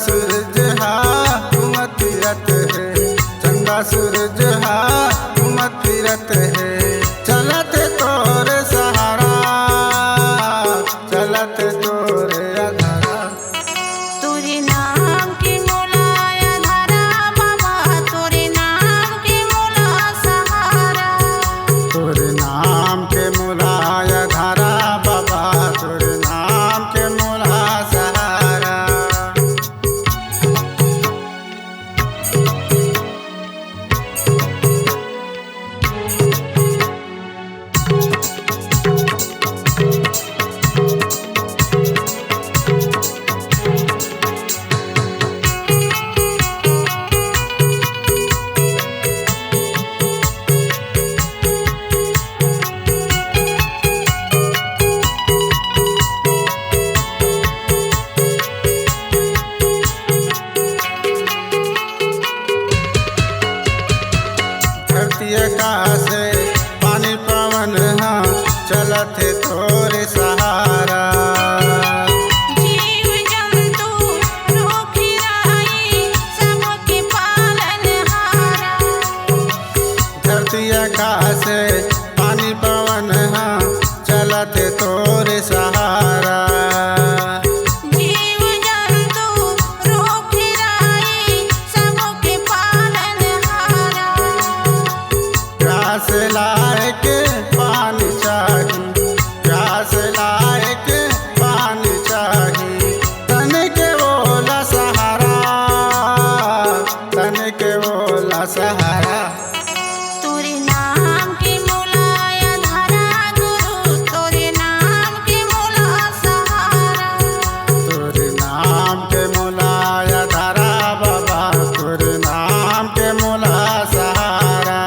सूरज हा घूमत फिरत है, चंदा सूरज हा घूमत फिरत है। चलत तोरे सहारा, चलत तोरे आधारा। तोरे नाम के मोला आधारा बाबा, तोरे नाम के मोला सहारा। तोरे नाम के मोला आधारा बाबा, तोरे नाम के मोला सहारा। धरती आकाश पानी पवन हाँ, चलत है तोरे सहारा। जीव जंतु रोकी राई, सबके पालनहारा। धरती आकाश पानी पवन हाँ, चलत है तोरे सहारा। जीव जंतु रोकी राई, सबके पालनहारा। प्यास लायक पानी चाहिए, प्यास लायक पानी चाहिए। तन के बोला सहारा, तन के बोला सहारा। तोरे नाम के मोला आधारा गुरु, तोरे नाम के मोला सहारा। तोरे नाम के मोला आधारा बाबा, तोरे नाम के मोला सहारा।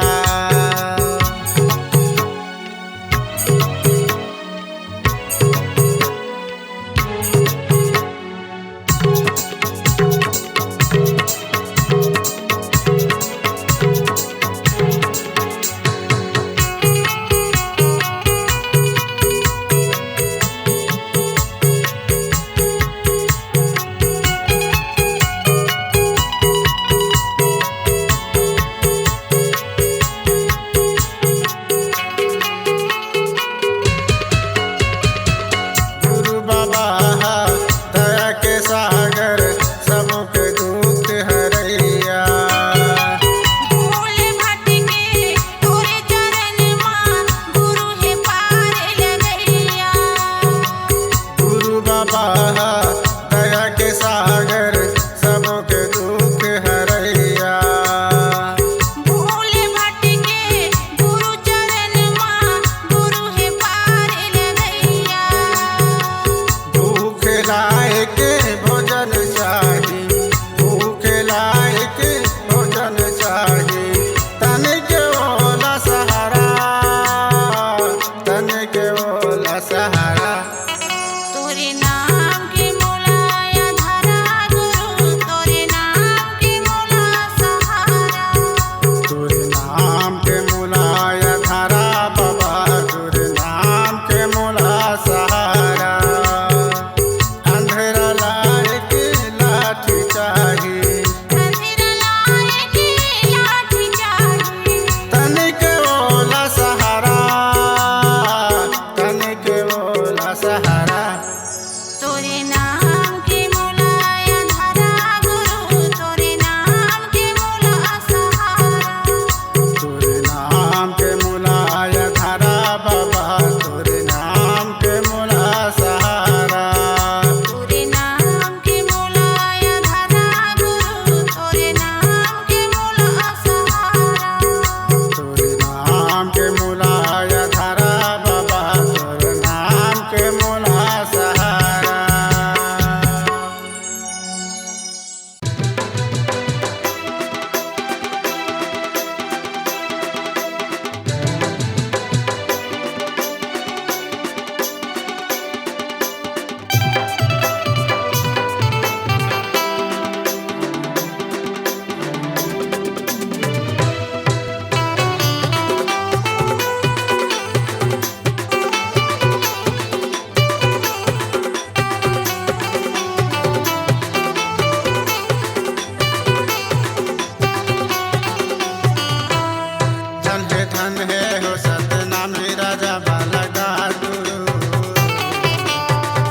हो सतनाम ही राजा बालका गुरु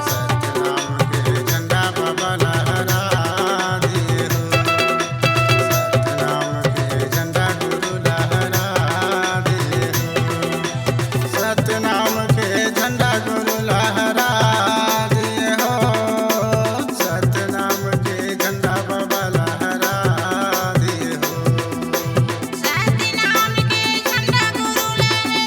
सतनाम के झंडा बाबा लहरा दिए हो सतनाम के झंडा गुरु लहरा दिए हो सतनाम के झंडा गुरु लहरा दिए हो सतनाम के झंडा बाबा लहरा दिए हो सतनाम के झंडा गुरु लहरा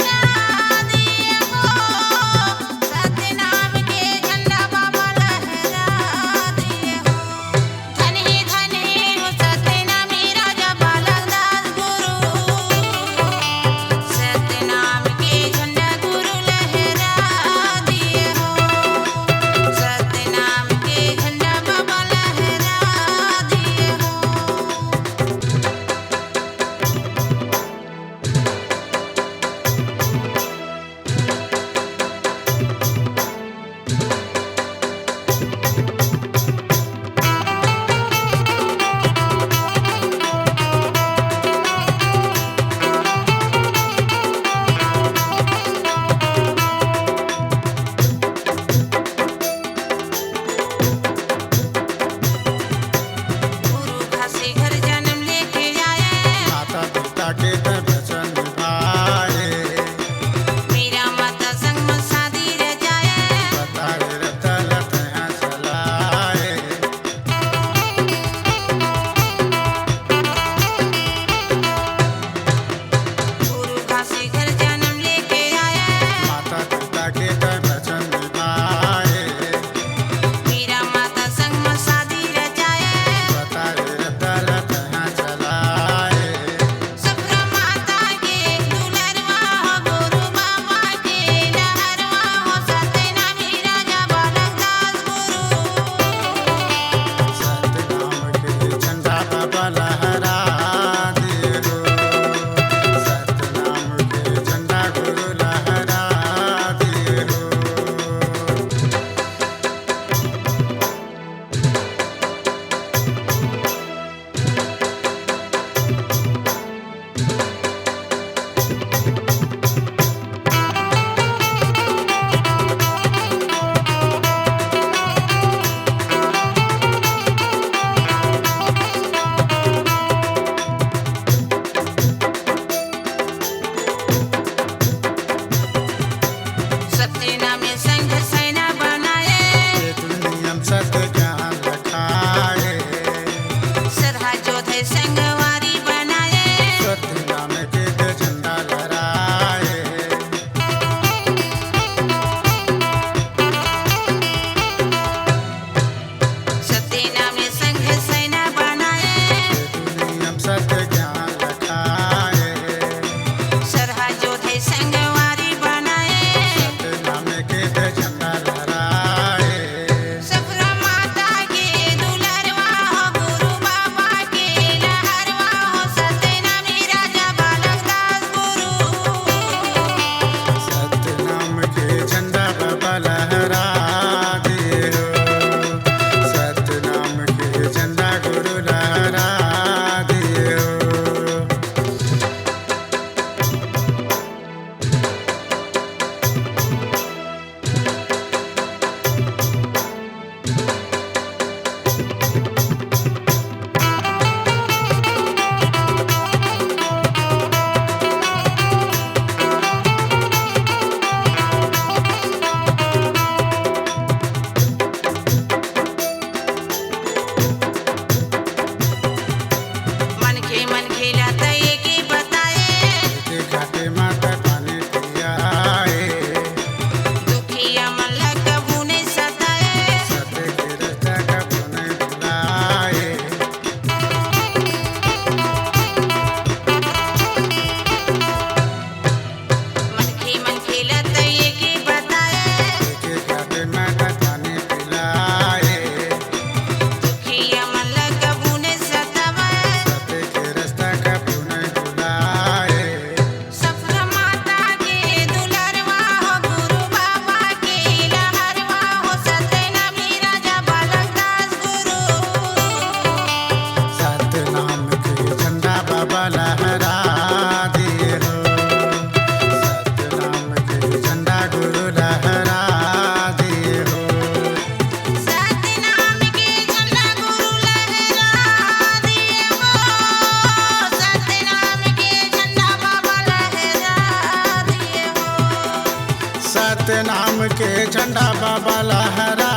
सतनाम के झंडा बाबा लहरा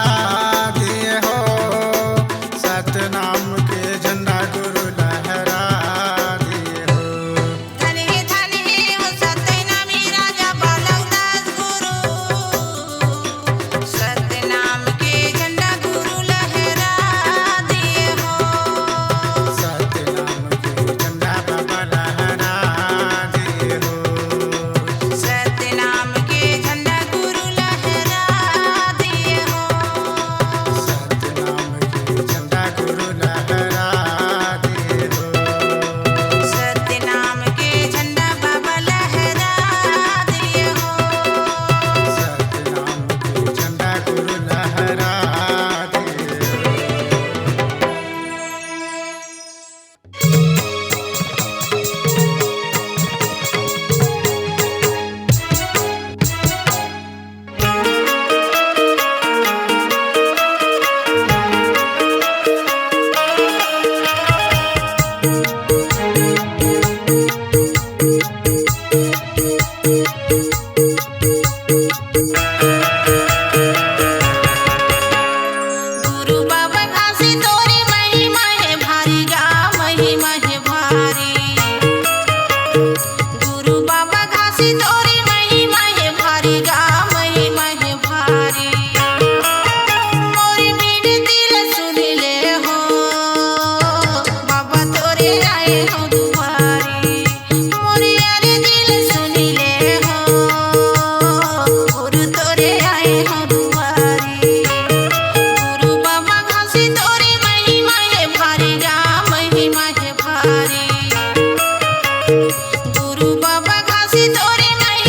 दिए हो, सतनाम के झंडा गुरु लहरा दिए हो। धने धने हो सतनामी राजा बालकदास गुरु, सतनाम के झंडा गुरु लहरा दिए हो। सतनाम के झंडा बाबा लहरा दिए हो, सतनाम के झंडा गुरु लहरा दिए हो। सतनाम के झंडा गुरु लहरा दिए हो। सतनाम के झंडा बाबा लहरा दिए हो। सतनाम के झंडा गुरु लहरा दिए हो। गुरु बाबा घासी तोरी महिमा है भारी गा महिमा है भारी। गुरु बाबा घासी तोरी महिमा है भारी गा महिमा है भारी। मोरी मेरे दिल सुन ले हो, बाबा तोरे आए हो दुआरी। मोरी अरे दिल सुन ले हो, गुरु तोरे आए हो दुआरी। गुरु बाबा घासी तोरी महिमा है भारी गा महिमा है भारी। गुरु बाबा घासी तोरी महिमा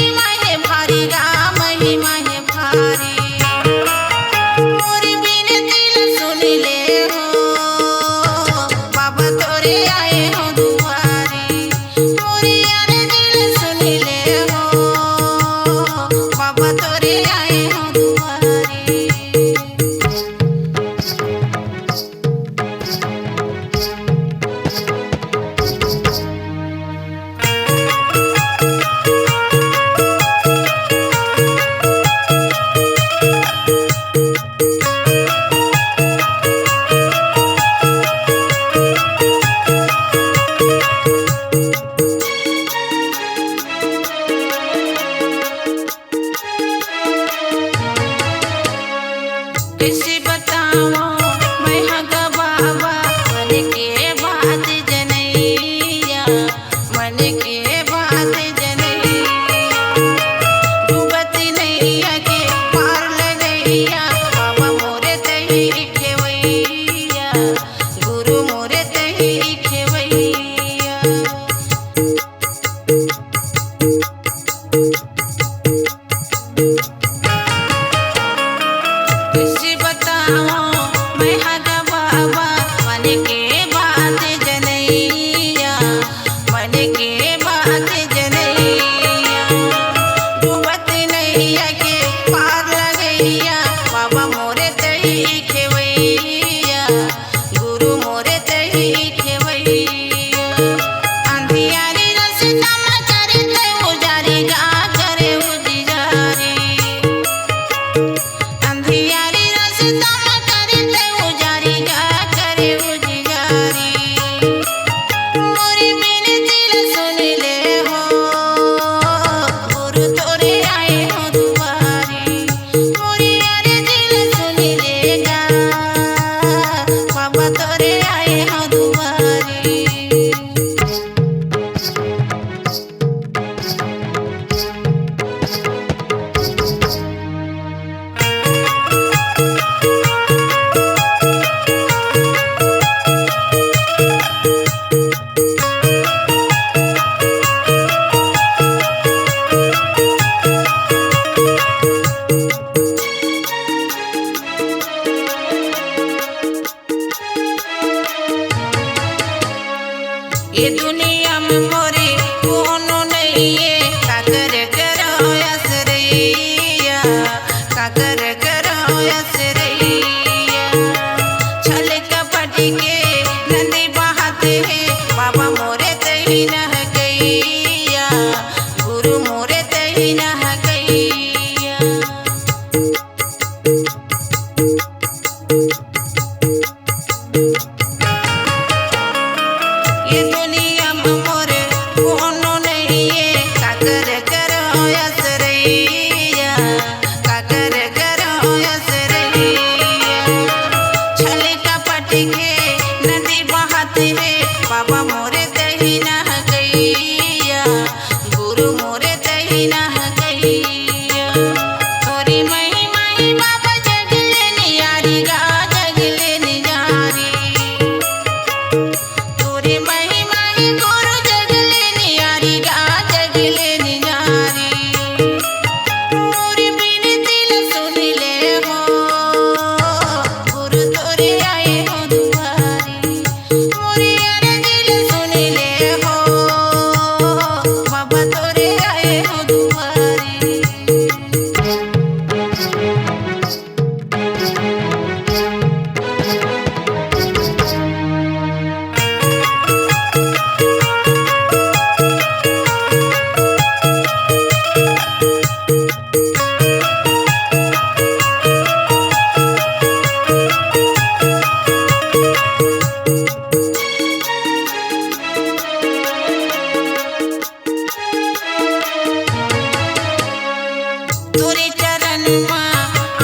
तोरे चरण माँ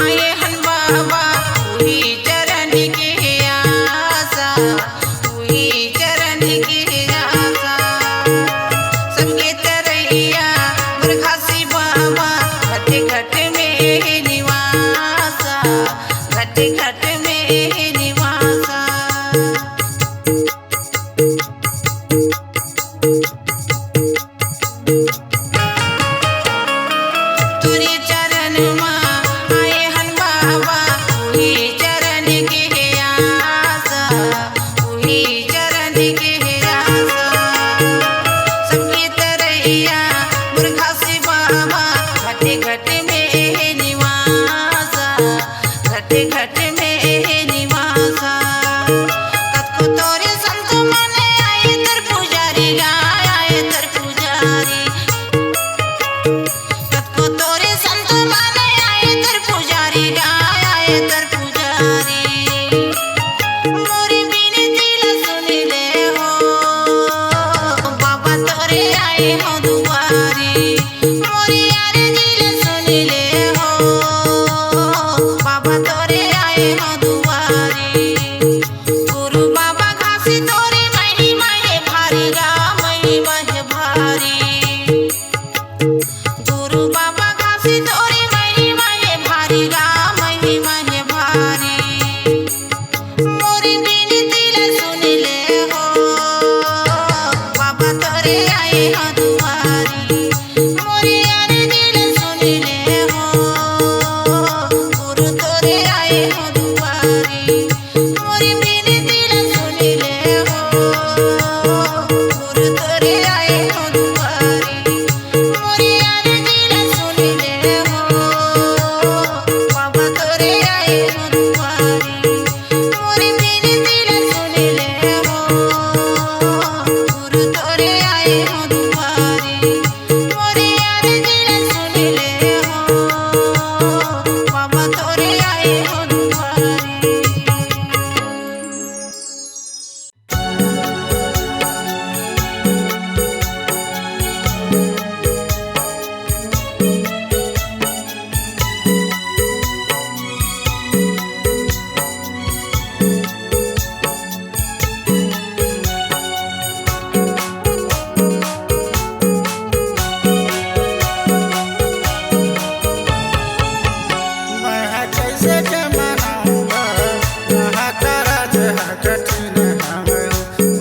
आए हन बाबा, वही चरण के आशा, वही चरण के आशा। सबके तरैया मुर्घासी बाबा, घट घट में निवासा, घट घट में निवासा। तोरे चरण माँ आए हन बाबा, वही चरण के आशा, वही चरण के आशा। सबके तरैया मुर्घासी बाबा, घट घट में निवासा, घट घट में निवासा। कतको तोरे संत मने आए तर पुजारी गाय, आए तर पुजारी। कतको तोरे संत माने आए तर पुजारी गाय, आए तर पुजारी। मोरी बिनती ल सुन ले हो बाबा, तोरे आए हो दुआरी। मोरी अर्जी ल सुन ले हो बाबा, तोरे आए हो दुआरी। गुरु बाबा घासी तोरी महिमा है भारी गा, महिमा है भारी। गुरु बाबा घासी तोरी महिमा है भारी गा, महिमा है भारी। मोरी बिनती ल सुन ले हो बाबा, तोरे आए हो दुआरी। मोरी अर्जी ल सुन ले हो गुरु, तोरे आए हो दुआरी। मोरी बिनती ल सुन ले हो गुरु, तोरे आए हो दुआरी। मोरी अर्जी ल सुन ले हो बाबा, तोरे आए हो दुआरी। मोरी बिनती ल सुन ले हो गुरु, तोरे आए हो दुआरी। मोरी अर्जी ल सुन ले हो बाबा, तोरे आए हो दुआरी। मैं कैसे के मनाऊंगा, यहाँ का राज है कठिन हमें।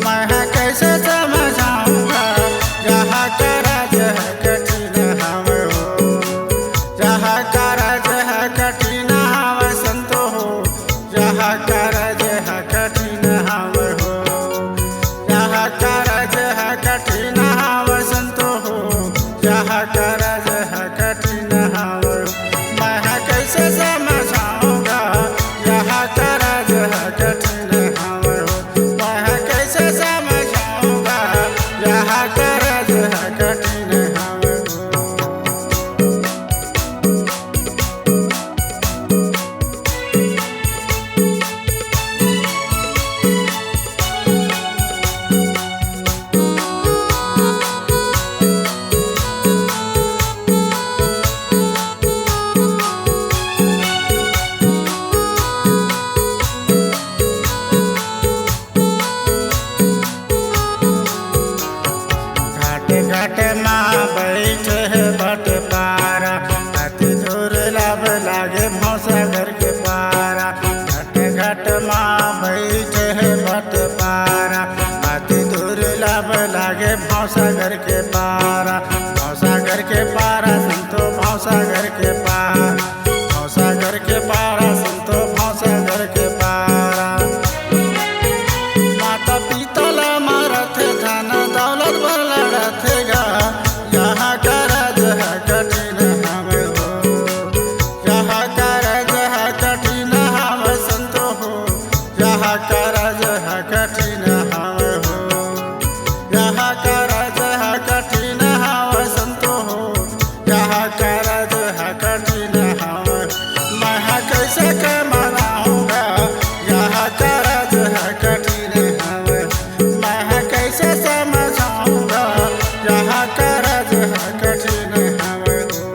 मैं कैसे समझाऊंगा, यहाँ का राज है कठिन हमें हो। यहाँ का राज है कठिन हमें संतो हो, यहाँ का राज है कठिन हमें हो। यहाँ का राज है कठिन हमें संतो हो, यहाँ का राज है कठिन हमें। मैं कैसे समझाऊंगा, यहाँ का राज है कठिन हमें हो। मैं कैसे समझाऊंगा, यहाँ का राज है कठिन हमें हो। घाट घाट माँ बैठे है बट पारा, अति दुर्लभ लागे भौसा घर के पारा। घाट घाट माँ बैठे है बट पारा, अति दुर्लभ लागे भौसा घर के पारा। भौसा घर के पारा संतो, भौसा घर के पारा, भौसा घर के पारा संतो, भौसा घर के पारा। माता पिता ला मारत धन दौलत पर लड़त गा, यहाँ का राज है कठिन हमें हो। यहाँ का राज है कठिन हमें संतो हो, यहाँ का राज है कठिन हमें हो। यहाँ का राज है कठिन हमें संतो हो, यहाँ का राज है कठिन हमें। मैं कैसे के मनाऊंगा, यहाँ का राज है कठिन हमें। मैं कैसे समझाऊंगा, यहाँ का राज है कठिन हमें हो।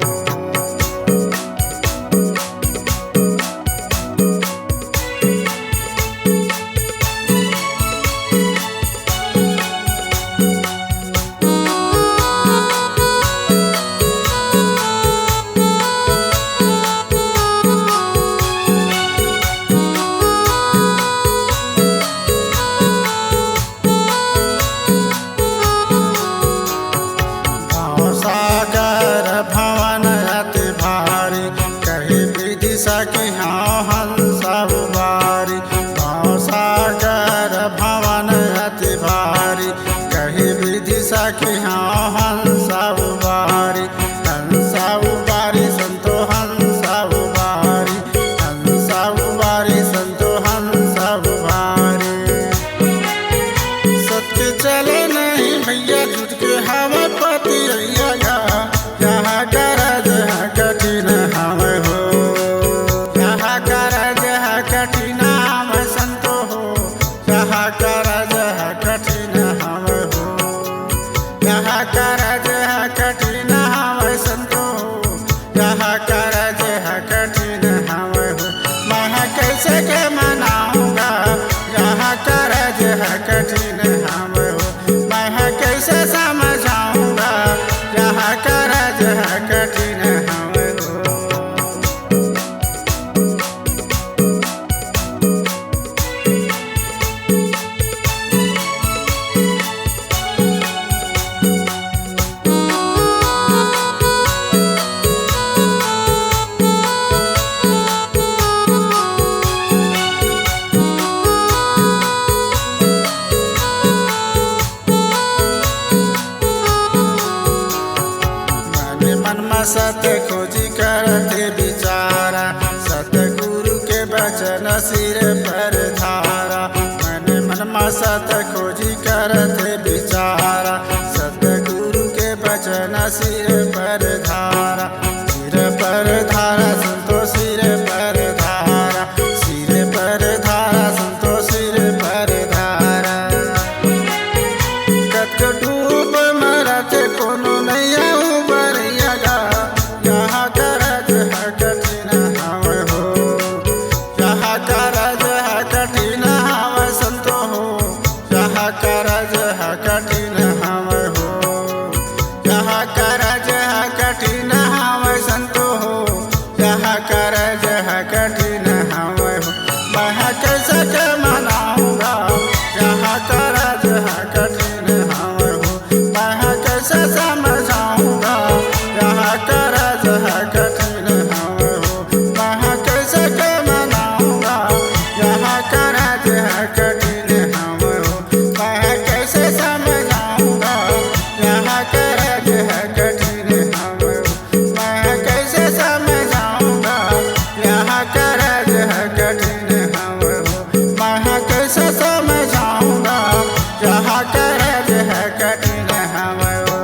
यहाँ करज है कठिन हवे हो मैं कैसे के मनाऊंगा यहाँ करज है कठिन हवे हो मैं कैसे समझाऊंगा यहाँ करज है कठिन हवे हो। सत खोजी करते बिचारा सतगुरु के बचन सिर पर धारा मैंने मनमा सत खोजी करते बिचारा सतगुरु के बचन सिर पर धारा संतो सिर पर धारा सिर पर धारा संतो सिर पर धारा कत डूब मरत कोनो नैया यहाँ करज है कठिन हवे हो यहाँ करज है कठिन हवे संतो हो यहाँ करज है कठिन हवे हो यहाँ करज है कठिन हवे संतो हो यहाँ करज है कठिन हवे हो मैं कैसे के मनाऊंगा यहाँ करज है कठिन हवे हो मैं कैसे समझाऊंगा यहाँ करज है कठिन हवे हो मैं कैसे के मनाऊंगा यहाँ करज है कठिन हवे हो मैं कैसे समझाऊंगा यहाँ करज है कठिन हवे हो मैं कैसे समझाऊंगा यहाँ करज है कठिन हवे हो मैं कैसे समझाऊंगा यहाँ करज है कठिन हवे हो।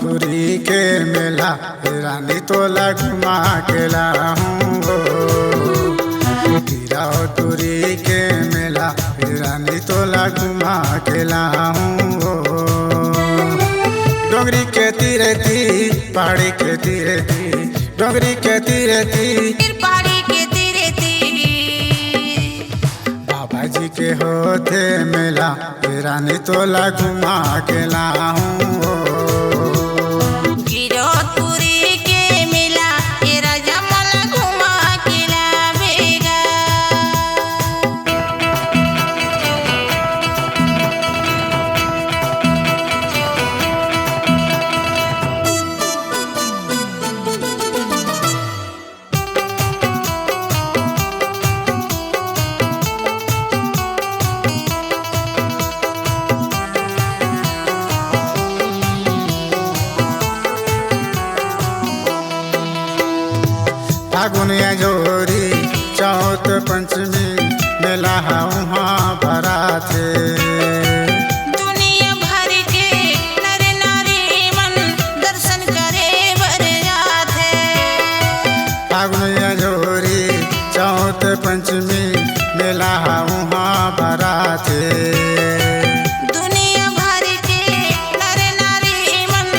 तुरी के मेला रानी तोला घुमा के लाऊं गिराओ तुरी के मेला रानी तोला घुमा के लाऊं डोंगरी के तीरे तीर पहाड़ी के तीरे तीर डोंगरी के तीरे तीर पहाड़ी के तीरे तीर बाबा जी के होते मेला रानी तोला घुमा के लाऊं गिरौदपुरी के मेला ये राजा मला घुमा के लावेगा। फागुनिया जोरी चौथ पंचमी मेला वहाँ भरा थे दुनिया भर के नर नारी मन दर्शन करे बर जाते फागुनिया जोरी चौथ पंचमी मेला वहाँ भरा थे दुनिया भर के नर नारी मन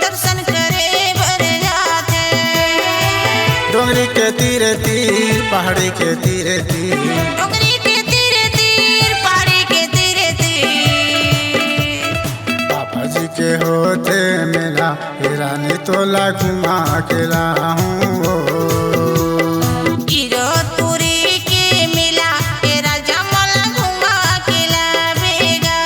दर्शन करे बर जाते डोंगरी के तीरे तीर पहाड़ी के तीरे तीर डोंगरी के तीरे तीर पहाड़ी के तीरे तीर पापा जी के होते मेला रानी तोला घुमा के लाऊं गिरौदपुरी के मेला ये राजा मला घुमा के लावेगा।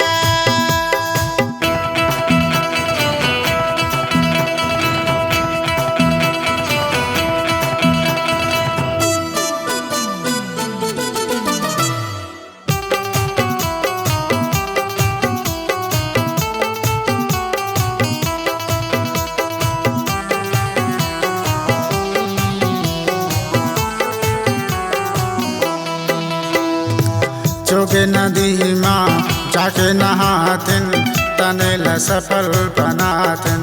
जोगे नदी माँ जाके नहातिन तनेला सफल बनातिन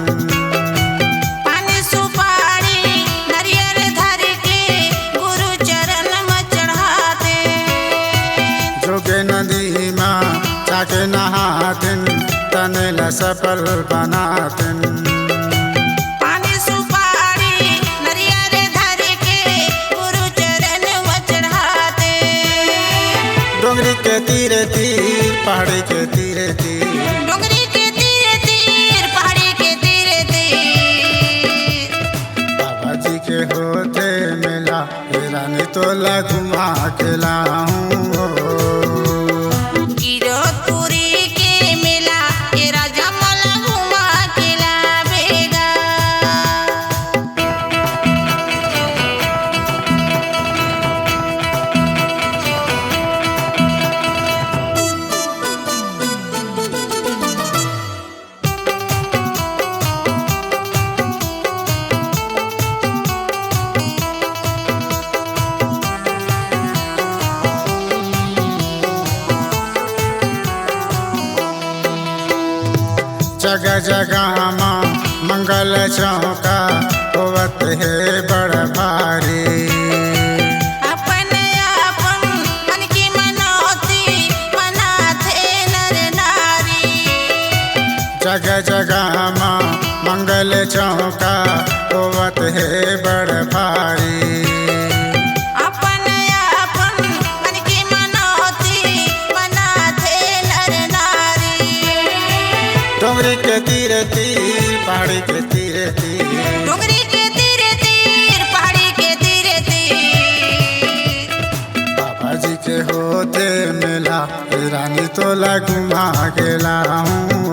पानी सुपारी नारियल धर के गुरु चरण में चढ़ाते जोगे नदी माँ जाके नहातिन तनेला सफल बनातिन पानी सुपारी नारियल धर के गुरु चरण में चढ़ाते डोंगरी के तीरे तीर पहाड़ी के तीरे तीर डोंगरी के तीरे तीर पहाड़ी के तीरे तीर बाबा जी के होते मिला हे रानी तोला घुमा के लाऊं गिरधपुरी के मेला ये राजा मला घुमा के लावेगा जगह जगह माँ मंगल चौका होवत है बड़ भारी अपन अपन मन की मनौती मनाथे नर नारी जगह जगह माँ मंगल चौका होवत है बड़ भारी अपन अपन मन की मनौती मनाथे नर नारी डोंगरी के तीरे तीर पहाड़ी के तीरे तीर डोंगरी के तीरे तीर पहाड़ी के तीरे तीर बाबा जी के होते मिला हे रानी तोला घुमा के लाऊं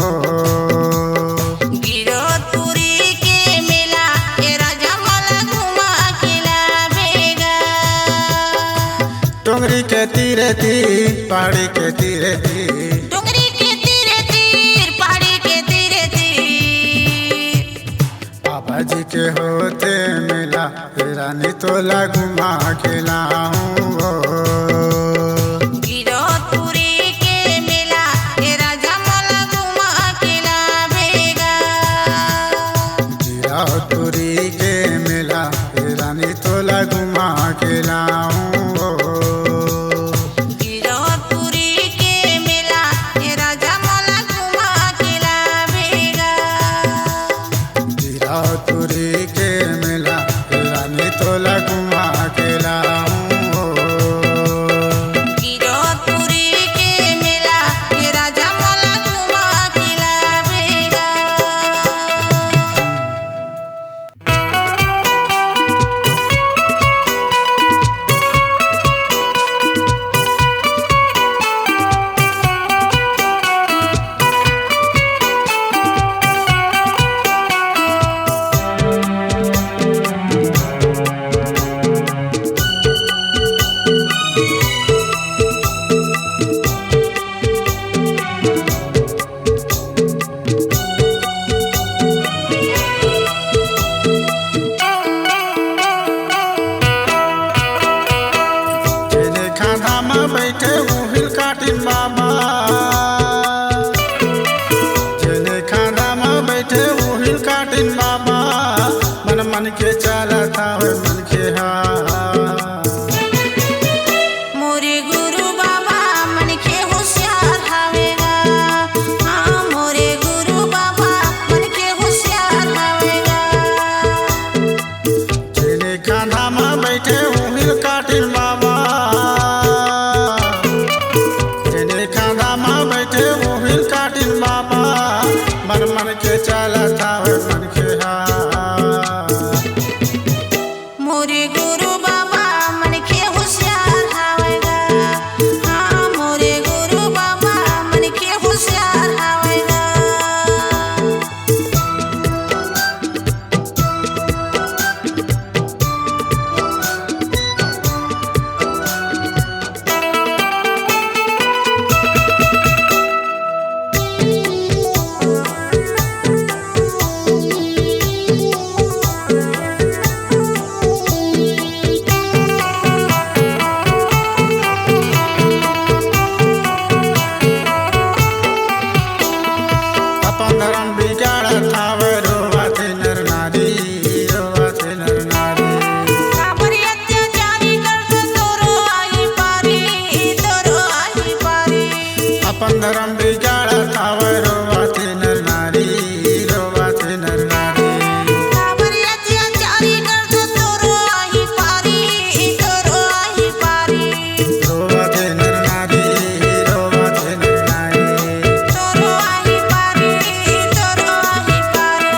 गिरधपुरी के मेला ये राजा मला घुमा के लावेगा डोंगरी के तीरे तीर पहाड़ी के तीरे तीर डोंगरी के तीरे तीर पहाड़ी के तीरे तीर बाबा जी के होते मिला हे रानी तोला घुमा के लाऊं गिरधपुरी के मेला ये राजा मला घुमा के लावेगा गिरधपुरी के मिला हे रानी तोला घुमा के लाऊं गिरधपुरी के मेला ये राजा मला घुमा के लावेगा गिरधपुरी के मिला हे रानी तोला घुमा के लाऊं अपन धर्म बिगाड़त हवे रोवत नर नारी रोवत नर नारी काबर अत्याचारी करत तोरो आही पारी तोरो आही पारी रोवत नर नारी रोवत नर नारी तोरो आही पारी तोरो आही पारी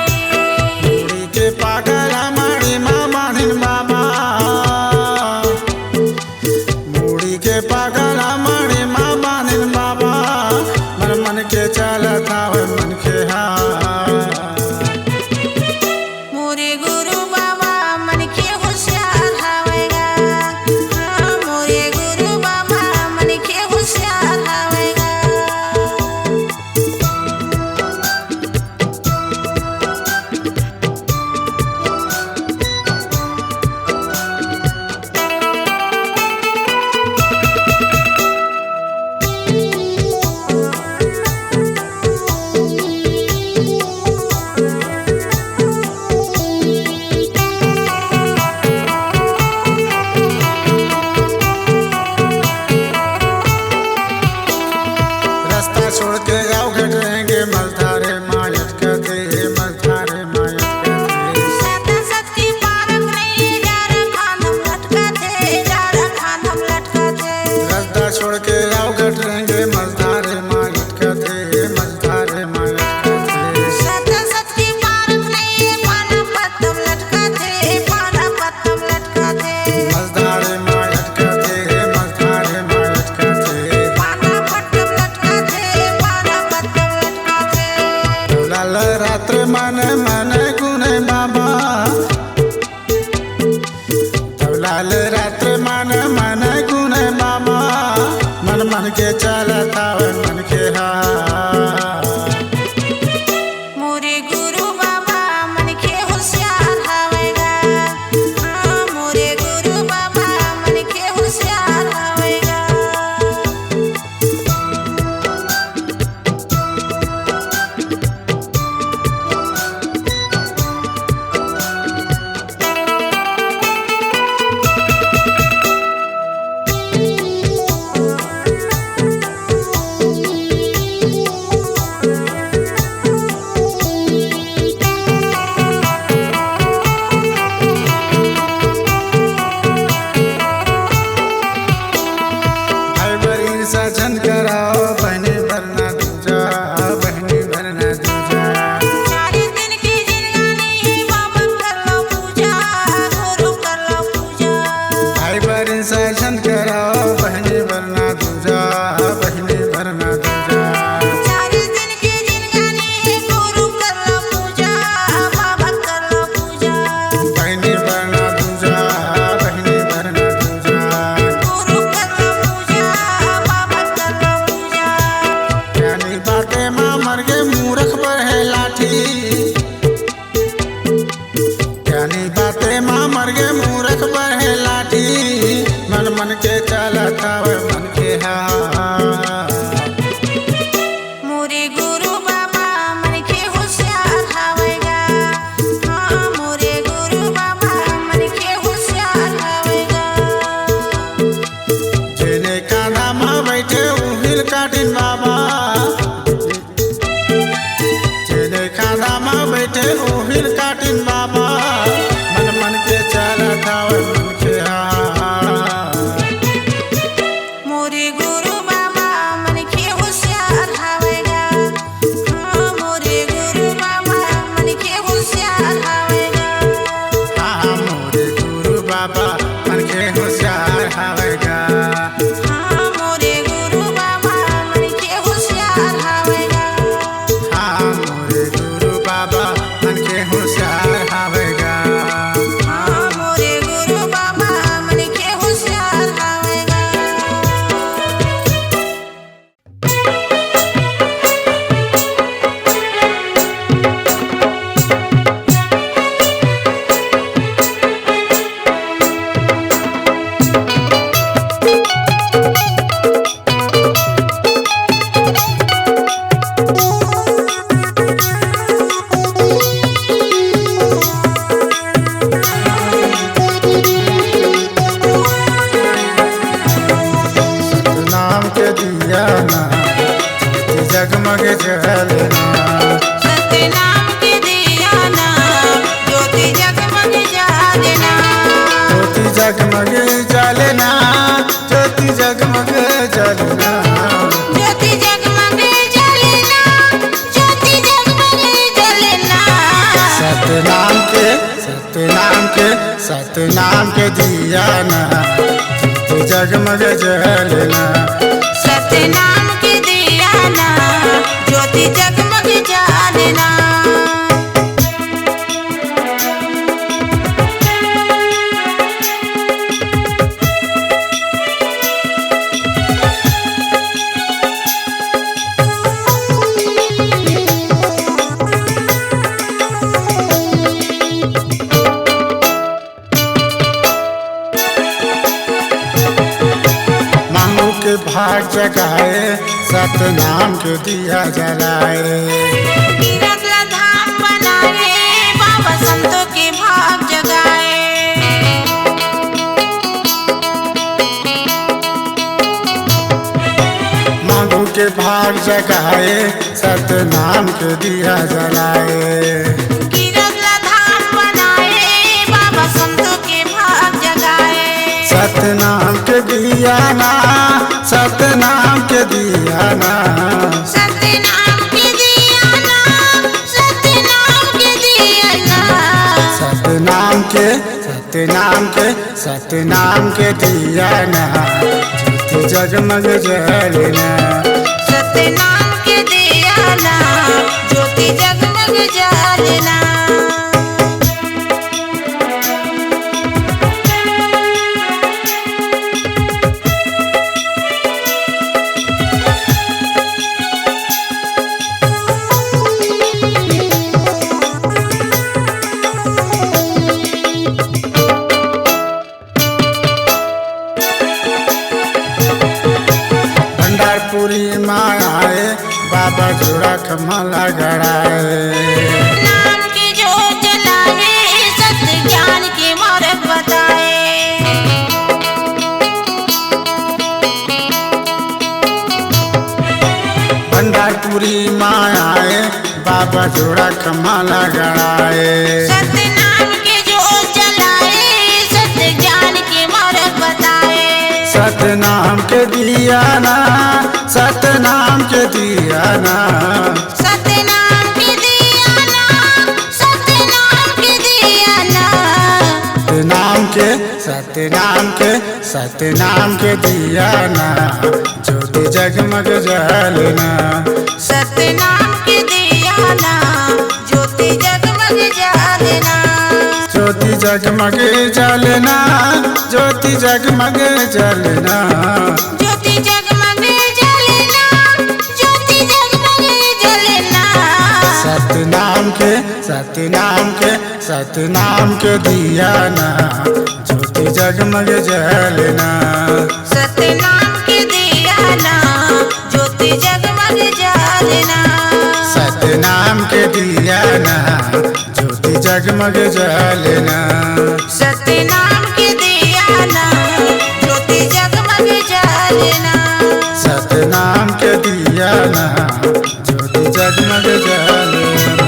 मुड़ी के पागल हमारी मामा दिन बाबा मुड़ी के पागल हमारी मामा दिन बाबा मन मन के चलत हवे मन के मोरे गुरु बाबा मन के होशियार हवेगा हाँ मोरे गुरु बाबा मन के होशियार हवेगा रास्ता छोड़ के गाँव घटेंगे मलधारे मायत कहते मलधारे मायत कहते सता सत की पारक नहीं जारा खानम लटका थे जारा खानम लटका थे रास्ता छोड़ के गाँव घटेंगे मलधारे मायत कहते मलधारे मायत कहते सता सत की पारक नहीं पाना पत्तम लटका थे पाना पत्तम लटका थे मलधारे मायत कहते मलधारे मायत कहते पाना पत्तम लटका थे पाना पत्तम लटका थे लाल रात्र मन मन गुने बाबा लाल रात्र मन मन गुने बाबा मन मन के चलत हवे मन के मोरे गुरु बाबा मन के होशियार हवेगा हाँ मोरे गुरु बाबा मन के होशियार हवेगा भाई बहन सजन कराओ बहनी भरना दूजा बहनी भरना दूजा 4 दिन की जिंदगानी बाबा कर लो पूजा गुरु कर लो पूजा भाई बहन सजन कराओ बहनी भरना दूजा बहनी भरना दूजा 4 दिन की जिंदगानी गुरु कर लो पूजा बाबा कर लो पूजा बहनी भरना दूजा बहनी भरना दूजा गुरु कर लो पूजा बाबा कर लो पूजा ज्ञानी बातें माँ मर गए मूर्ख पर है लाठी ज्ञानी बातें माँ मर गए मूर्ख पर है लाठी मन मन के चलत हवे मन के मोरे गुरु बाबा मन के होशियार हवेगा हाँ मोरे गुरु बाबा मन के होशियार हवेगा जेने कांधा में बैठे उहिल काटिन बाबा जेने कांधा में बैठे उहिल काटिन बाबा मन मन के चलत हवे मन के मोरे गुरु बाबा मन के होशियार हवेगा हाँ मोरे गुरु बाबा मन के होशियार हवेगा हाँ मोरे गुरु बाबा मन के होशियार हवेगा हाँ मोरे गुरु बाबा मन के होशियार हवेगा हाँ मोरे गुरु बाबा मन के होशियार हवेगा हाँ मोरे गुरु बाबा मन के होशियार हवेगा जलना। सत्य नाम के दिया ना ज्योति जगमग जलना। ज्योति जगमग जलना, ज्योति जगमग जलना। ज्योति जगमग जलना, ज्योति जगमग जलना। सतनाम के, सतनाम के, सतनाम के दिया ना ज्योति जगमग जलना। सत्य नाम के दिया ना ज्योति जगमग जलना। के भाग जगाए सतनाम के दिया जलाए। तीरथ धाम बनाए बाबा संतों के भाग जगाए। मांगू के भाग जगाए सतनाम के दिया जलाए। तीरथ धाम बनाए बाबा संतों के भाग जगाए। सतनाम के दिया ना, सतनाम के दिया ना। सत्य नाम के दिया ना, सत्य नाम के दिया ना। सतनाम के, सतनाम के, सतनाम के दिया ना ज्योति जगमग जलना। सत्य नाम के दिया ना ज्योति जगमग जलना। पूरी माए बाबा जोड़ा कमला गड़ाए। नाम की जो जलाए सत्य ज्ञान के मार्ग बताए। भंडारपुरी माए बाबा जोड़ा कमला गड़ाए। सत्य नाम के जो जलाए सत्य ज्ञान के मार्ग बताए। सतनाम के दिया ना, सतनाम के दिया ना। सतनाम के दिया ना, सतनाम के दिया ना। सतनाम के, सतनाम के, सतनाम के दिया ना ज्योति जगमग जलना। सतनाम के दिया ना ज्योति जगमग जलना। ज्योति जगमग जलना, ज्योति जगमग जलना। ज्योति जगमग जलना, ज्योति जगमग जलना। सतनाम के, सतनाम के, सतनाम के दिया ना ज्योति जगमग जलना। सतनाम के दिया ना ज्योति जगमग जलना। सतनाम के दिया ना ज्योति जगमग जलना। सतनाम के दिया ना ज्योति जगमग जलना। सतनाम के दिया ना ज्योति जगमग जलना।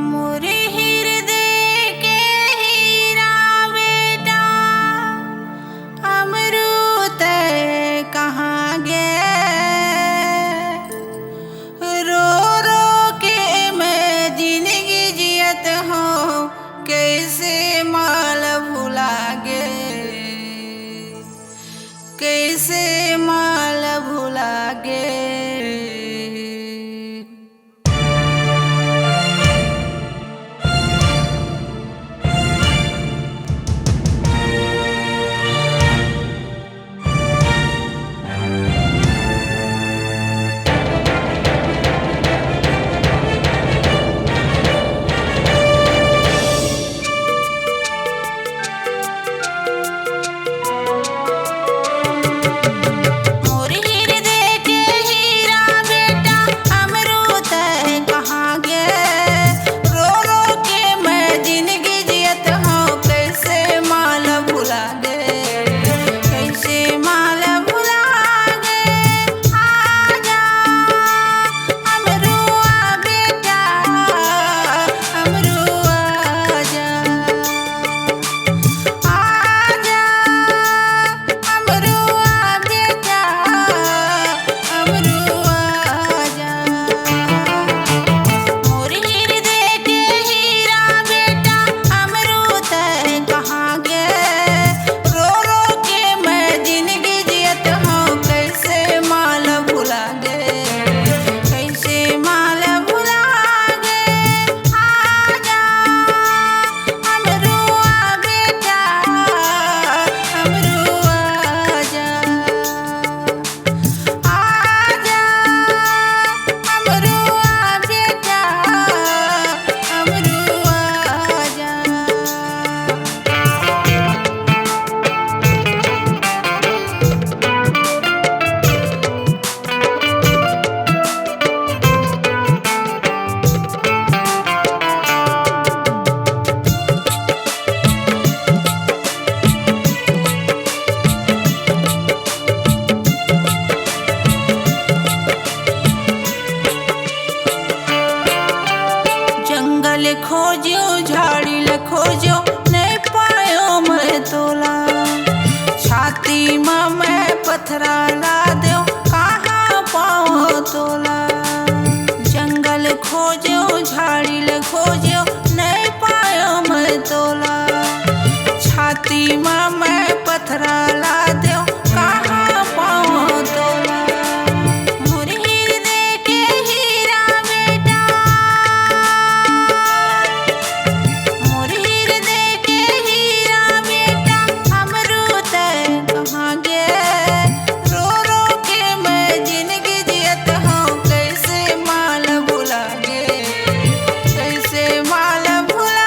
मोरे हृदय के हीरा बेटा अमृत कहाँ गए। रो रो के मैं जिंदगी जियत मैं पथरा ला देव कहाँ पाँव तोला मोर हृदय के हीरा बेटा मोर हृदय के हीरा बेटा हमरू तय कहाँ गे रो रो के मैं जिंदगी जियत हूँ कैसे माल भुला गे कैसे माल भुला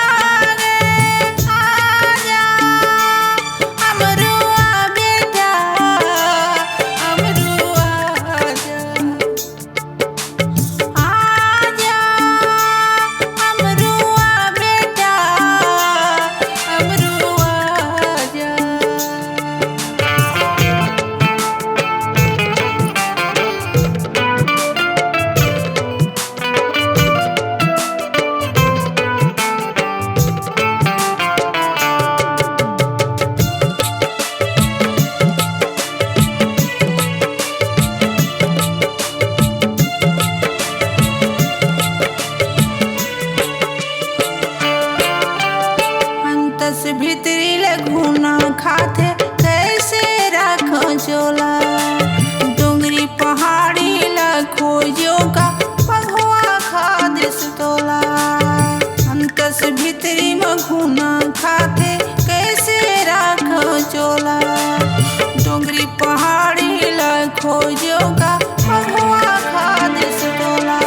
भीतरी लगुना खाते कैसे रखो चोला डोंगरी पहाड़ी खोजो का पघवा खाद तोला अंतस भीतरी में घुना खाते कैसे रखो चोला डोंगरी पहाड़ी खोजो का पघवा खाद तोला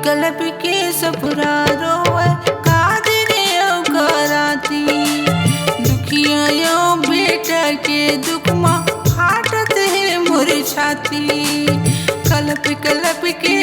कलप के सपुरा रोवे कादने कराती दुखिया यो बेटा के दुख में फाटत है मोर छाती कलप के